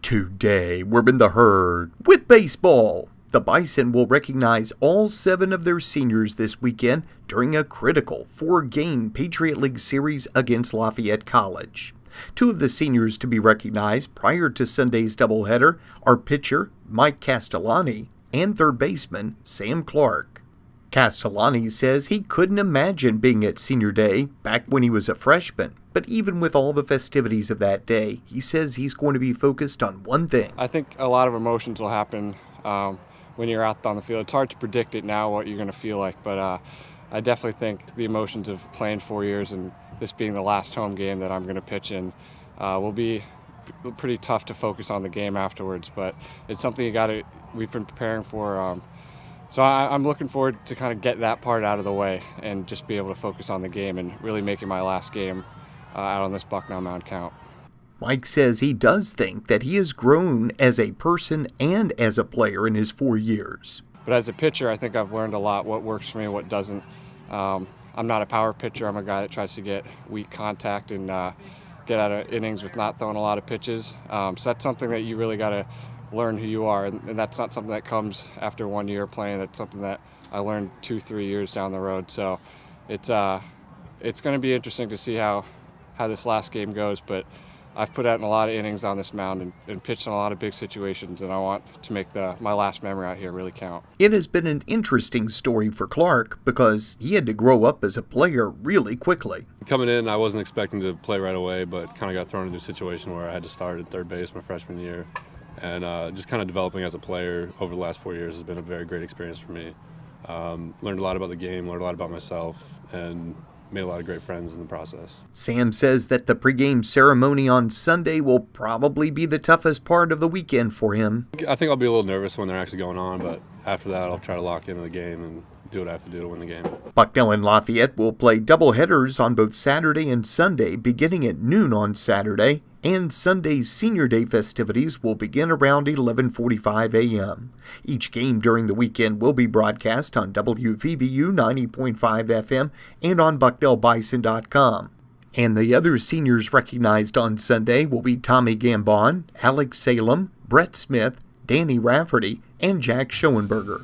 Today, we're in the herd with baseball. The Bison will recognize all 7 of their seniors this weekend during a critical 4-game Patriot League series against Lafayette College. 2 of the seniors to be recognized prior to Sunday's doubleheader are pitcher Mike Castellani and third baseman Sam Clark. Castellani says he couldn't imagine being at senior day back when he was a freshman, but even with all the festivities of that day, he says he's going to be focused on one thing. I think a lot of emotions will happen when you're out on the field. It's hard to predict it now what you're going to feel like, but I definitely think the emotions of playing 4 years and this being the last home game that I'm going to pitch in will be pretty tough to focus on the game afterwards, but it's something we've been preparing for. So I'm looking forward to kind of get that part out of the way and just be able to focus on the game and really making my last game out on this Bucknell Mound count. Mike says he does think that he has grown as a person and as a player in his 4 years. But as a pitcher, I think I've learned a lot, what works for me, what doesn't. I'm not a power pitcher. I'm a guy that tries to get weak contact and get out of innings with not throwing a lot of pitches. So that's something that you really got to learn who you are, and that's not something that comes after 1 year playing. That's something that I learned 2-3 years down the road. So it's going to be interesting to see how this last game goes, but I've put out in a lot of innings on this mound and pitched in a lot of big situations, and I want to make my last memory out here really count. It has been an interesting story for Clark because he had to grow up as a player really quickly. Coming in, I wasn't expecting to play right away, but kind of got thrown into a situation where I had to start at third base my freshman year. And just kind of developing as a player over the last 4 years has been a very great experience for me. Learned a lot about the game, learned a lot about myself, and made a lot of great friends in the process. Sam says that the pregame ceremony on Sunday will probably be the toughest part of the weekend for him. I think I'll be a little nervous when they're actually going on, but after that I'll try to lock into the game and do what I have to do to win the game. Bucknell and Lafayette will play doubleheaders on both Saturday and Sunday beginning at noon on Saturday, and Sunday's Senior Day festivities will begin around 11:45 a.m. Each game during the weekend will be broadcast on WVBU 90.5 FM and on BucknellBison.com. And the other seniors recognized on Sunday will be Tommy Gambon, Alex Salem, Brett Smith, Danny Rafferty, and Jack Schoenberger.